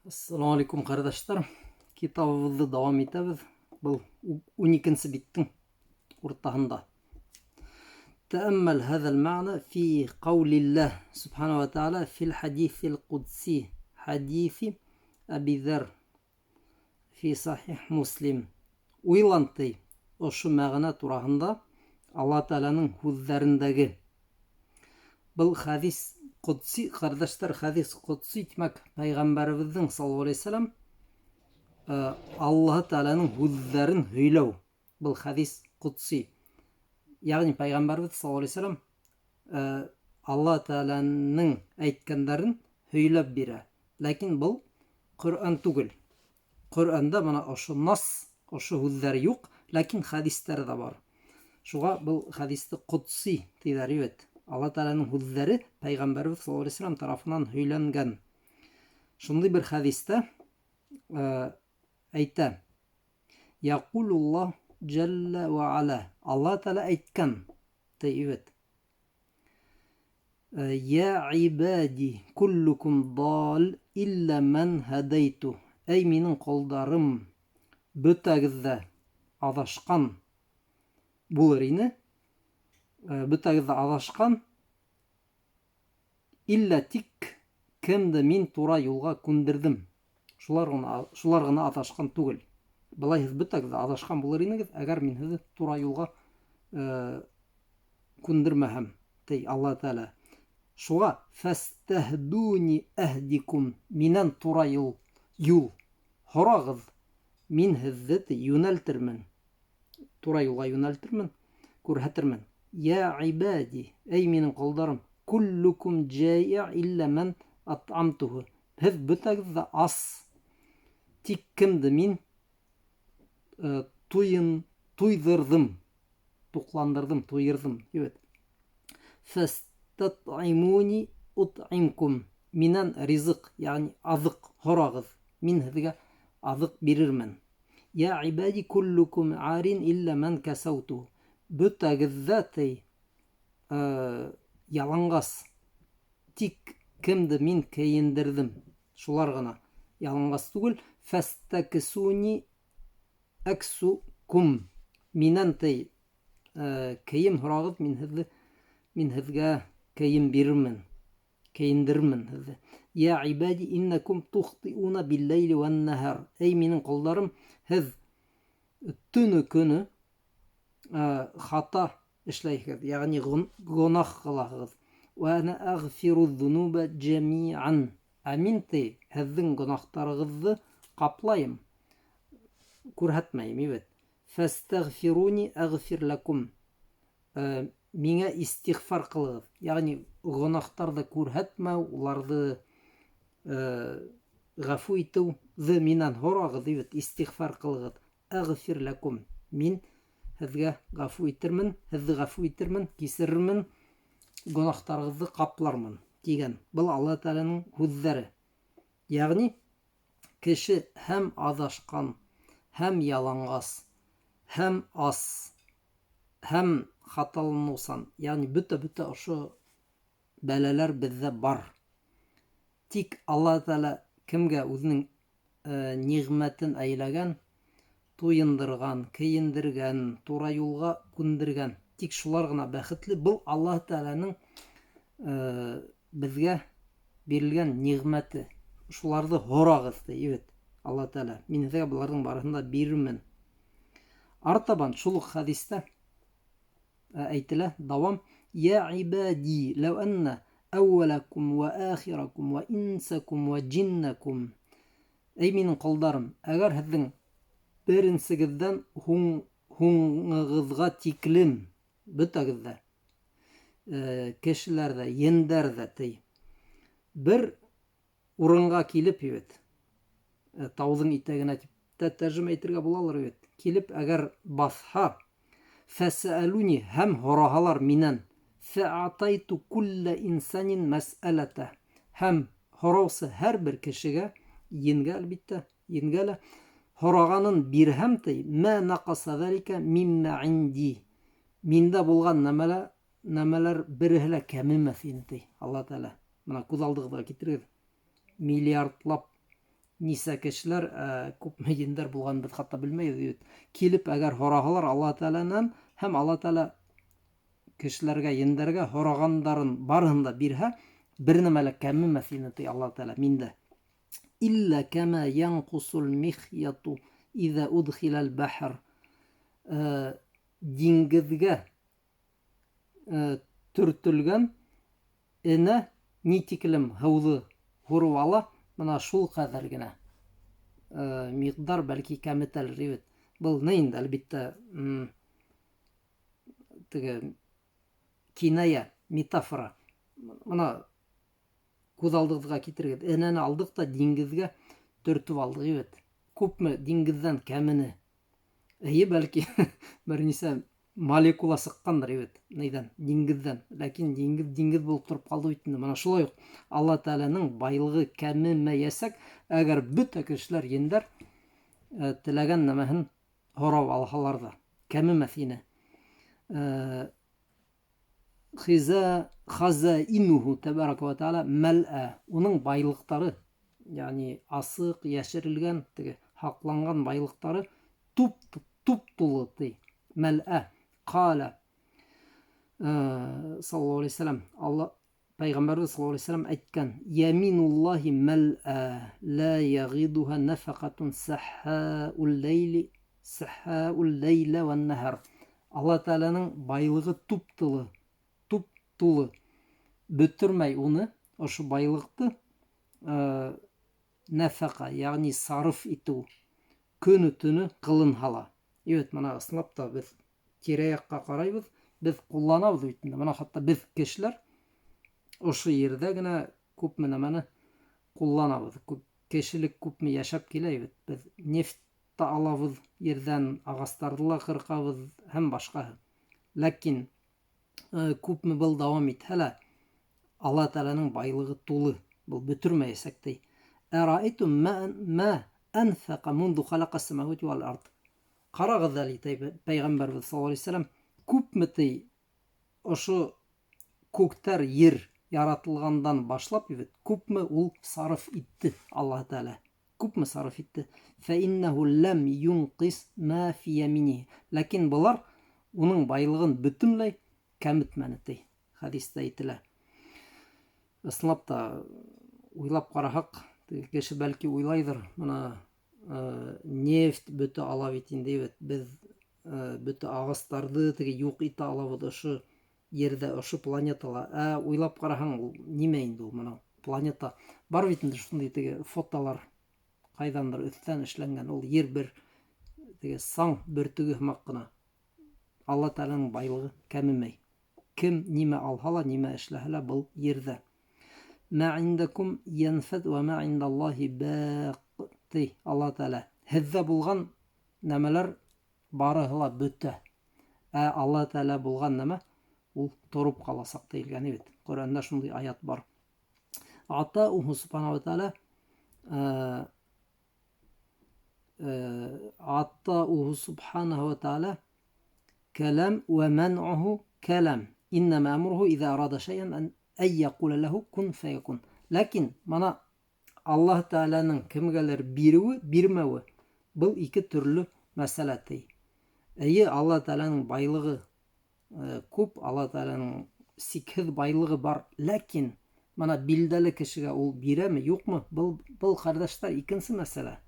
Assalamu alaikum kardeşlerim. Kitabımızı devam etimiz. Bu 12. bitin ortağında. تأمل هذا المعنى في قول الله سبحانه وتعالى في الحديث القدسي حديث أبي ذر في صحيح مسلم. Уйланты. Ошу мәгънә турасында Алла Тәгаләнең сүзләрендәге. Бұл хадис Кудси, kardeşler, хадис Кудси демәк, Пәйгамбәребезнең саллаллаху алейһи ва саллям Аллаһ Тәгаләнең сүзләрен һөйләү. Бұл хадис Кудси. Ягъни Пәйгамбәрбез саллаллаху алейһи ва саллям Алла Тәгаләнең әйткәннәрен һөйләп бирә. Ләкин бұл Коръан түгел. Коръанда моны ошо нас, ошо сүзләр юк, ләкин хадистәр дә бар. Шуңа бұл хадисты Кудси диләр бит. Алла Тәгаләнең сүзләре Пәйгамбәрбез саллаллаху алейһи ва саллям тарафыннан һөйләнгән. Шундый бер хадистә әйтә: Яқулуллаһ Джалла ва Ала. Алла Тәгалә әйткән. Тәйбәт. Я ибади куллукум дал илля ман хадайту. Әй минең кулдарым, бөтәгез дә адашкан булыр ине. Бөтәгез дә адашкан, илля тик кемде мин тура юлга күндердем. Шулар гына адашкан түгел. Былай һез бөтәгез дә адашкан булыр инегез, әгәр мин һезне тура юлга күндермәһәм. Ди Алла Тәгалә. Шуңа фастахдуни ахдикум, миннән тура юл һорагыз, мин һезне юнәлтермен. Тура юлга юнәлтермен, күрһәтермен. Я ибади, әй минең кулдарым, куллукум джаиъ илля ман ат'амтуху. Һез бөтәгез дә ас, тик кемде мин туйдырдым, тукландырдым, туйырдым. Фастат'имуни ут'имкум. Миннән ризык, ягъни азык һорагыз, мин һезгә азык бирермен. Я ибади куллукум арин илля ман касауту. Бөтәгез дә ялангас, тик кемде мин кейендердем. Шулар гына. Ялангас түгел. Фастаксуни аксукум. Миннән кейем һорагыз, мин һезгә кейем бирермен, кейендермен һезне. Я ибади иннакум тухтиуна биллейли ван нахар. Әй минең кулдарым, һез төне көне хата эшләйсегез, ягъни гунах кыласыз. Ва ана агфиру зунуба джами'ан. Мин һезнең гунахтарыгызны каплайым, күрһәтмәйм бит. Фастагфируни агфир лакум. Миңа истигъфар кылыгыз, ягъни гунахтарны күрһәтмәү, уларны гафу итү миннән һорагыз бит, истигъфар кылыгыз. Агфир лакум. Мин һезгә гафу итермен, кисерермен, гунахтарыгызны каплармын дигән. Бұл Алла Тәгаләнең сүзләре. Ягъни кеше һәм адашкан, һәм ялангас, һәм ас, һәм хаталанусан, ягъни бөтә ошо бәләләр бездә бар. Тик Алла Тәгалә кемгә үзенең ниғмәтен әйләгән, туйындырган, кейендергән, тура юлга күндергән, тик шулар гына бәхетле. Бұл Алла Тәгаләнең безгә бирелгән ниғмәте. Шуларны һорагыз ди Алла Тәгалә. Мин һезгә буларның барысын да бирермен. Артабан шул хадистә әйтелә, давам: Я ибади лау анна әүвәләкум ва ахиракум ва инсакум ва джиннакум. Әй минең кулдарым, әгәр һезнең беренчегездән һуңыгызга тиклем бөтәгез дә кешеләр дә, ендәр дә бер урынга килеп тауның итәгенә тәрҗемә итәргә булалар килеп әгәр басһа, фәсәлуни, һәм һораһалар миннән, фәатайту кулла инсанин мәсьәләтә. Һәм һораусы һәр бер кешегә, енгә әлбиттә, енгәлә һораганын бирһәм, мә нақаса залика мимма инди. Миндә булган нәмәләр береһе лә кәмемәс инде. Алла Тәгалә. Моны күз алдыгызга китерегез. Миллиардлап нисә кешеләр, күпме ендәр булган без хатта белмәйбез. Килеп әгәр һораһалар Алла Тәгаләнән, һәм Алла Тәгалә кешеләргә, ендәргә һорагандарын барыһын да бирһә, бер нәмә лә кәмемәс ине ди Алла Тәгалә миндә. Илля кама янқусул михьяту иза удхилал бахр. Диңгеҙгә төртөлгән энә ни тиклем һыуҙы һурып ала, бына шул ҡәҙәр генә миҡдар бәлки кәметәлер. Был ни инде, әлбиттә, теге киная, метафора. Бына күҙ алдығыҙға китерегеҙ. Энәне алдыҡ та диңгеҙгә төртөп алдыҡ. Күпме диңгеҙҙән кәмене? Бәлки бер нисә молекула сыҡҡандыр, нейҙән, диңгеҙҙән. Ләкин диңгеҙ булып тороп ҡалды бит инде. Бына шулай уҡ Алла Тәгаләнең байлығы кәмемәйәсәк, әгәр бөтә кешеләр, ендәр теләгән нәмәһен һорап алһалар да, кәмемәҫ ине. Хазаинуху тәбәрәкә ва тәғәлә мәлә. Уның байлыҡтары, яғни асыҡ, йәшерелгән, һаҡланған байлыҡтары туп-тулы ти. Мәлә. Ҡала саллаллаху алейхи ва саллям, Пәйғәмбәрбеҙ саллаллаху алейхи ва саллям әйткән: Яминуллахи мәлә ла яғидуха нафақатун саххаул лейла ва нәһәр. Алла Тәгаләнең байлығы туп-тулы, бөтөрмәй уны, ошо байлыҡты нәфәҡа, яғни сарыф итеү, көнө-төнө ҡылынһала. Мына ысынлап та без тирә-яҡҡа ҡарайбыҙ, без ҡулланабыҙ бит инде. Мына хатта без кешеләр ошо ерҙә генә күпме нәмәне ҡулланабыҙ. Кешелек күпме йәшәп килә. Без нефть та алабыҙ ерҙән, ағастарҙы ла ҡырҡабыҙ һәм башҡаһы. Ләкин күпме был дауам итһә лә, Алла Тәгаләнең байлығы тулы, был бөтөрмәйәсәк ти. Әраәйтум ма анфаqa мунду халаqa as-samawati wal ard. Ҡарағыҙ әле, Пәйғәмбәрбеҙ саллаллаху алейхи ва саллям, күпме ти ошо күктәр, ер яратылғандан башлап, күпме ул сарыф итте Алла Тәгалә. Күпме сарыф итте. Фәиннәһу ләм юнҡис ма фи яминиһи. Ләкин былар уның байлығын бөтөнләй кәметмәне ти. Хәдистә әйтелә. Ысынлап та уйлап ҡараһаҡ, кеше бәлки уйлайҙыр, бына нефть бөтә ала бит инде, без бөтә ағастарҙы юҡ итә алабыҙ ошо ерҙә, ошо планетала. Уйлап ҡараһаң, ул нимә инде ул, бына планета бар бит инде, шундай фотолар ҡайҙандыр өҫтән эшләнгән. Ул ер бер саң бөртөгө һымаҡ ҡына. Алла Тәгаләнең байлығы кәмемәй. Кем нимә алһа ла, нимә эшләһә лә был ерҙә. Ма индакум янфад ва ма индаллахи баҡ. Алла Тәгалә, һеҙҙә булған нәмәләр барыһы ла бөтә. Алла Тәгалә булған нәмә, ул тороп ҡаласаҡ тиелгән. Ҡөрьәндә шундай аят бар. Атауху субханаһу ва тәғәлә, Атауху субханаһу ва тәғәлә кәләм ва мәнъуху кәләм. Иннәмә әмруху иза арада шәйән ан яҡула ләһу кун фәйәкун. Ләкин мана Аллаһ Тәгаләнең кемгәлер биреүе, бирмәүе, был ике төрлө мәсьәлә ти. Алла Тәгаләнең байлығы күп, Алла Тәгаләнең сикһеҙ байлығы бар. Ләкин мана билдәле кешегә ул биреме, юҡмы? Был ҡәрҙәштәр икенсе мәсьәлә.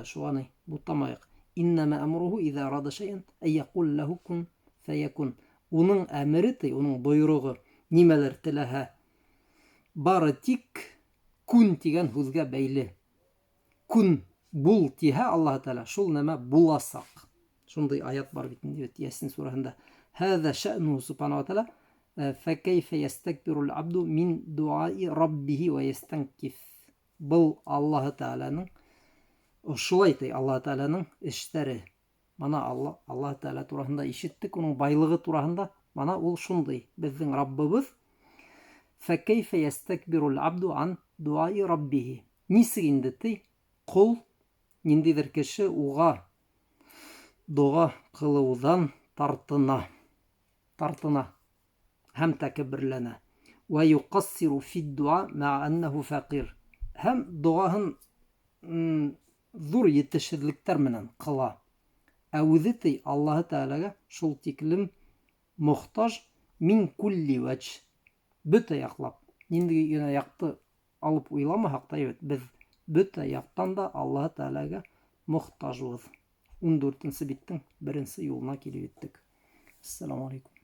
Шуға бутамайыҡ. Иннәмә әмруху иза арада шәйән ан яҡула ләһу кун фәйәкун. Уның әмере, уның бойороғо, нимәлер теләһә, бары тик күн тигән һүҙгә бәйле. Күн бул тиһә Аллаһ Тәгалә, шул нәмә буласаҡ. Шундай аят бар бит инде Ясин сураһында. Һәҙә шәънуһу субханаһу ва тәғәлә фәкәйфә ястакбирул абду мин дуаи раббиһи ва ястанкиф. Был Аллаһ Тәгаләнең, шулай ти Аллаһ Тәгаләнең эштәре. Мана Аллаһ Тәгалә тураһында ишеттек, уның байлығы тураһында. Мана ул шундай, безнең Раббыбыҙ. Фәкәйфә ястакбирул абду ан дуаи раббиһи. Нисек инде ти ҡол, ниндәйҙер кеше уға дуға ҡылыуҙан тартына һәм тәкәбберләнә. Ва юҡассиру фи дуа ма'a аннаһу фәҡир. Һәм дуғаһын зур етешһеҙлектәр менән ҡыла. Ә үҙе ти Аллаһы Тәғәләгә шул тиклем мохтаж мин кулли вәҗ, бөтә яҡлап. Нинди генә яҡты алып уйламаһаҡ та, беҙ бөтә яҡтан да Аллаһы Тәғәләгә мохтажбыҙ. 14-нсе биттең 1-нсе юлына килеп еттек. Ассаламу алейкум.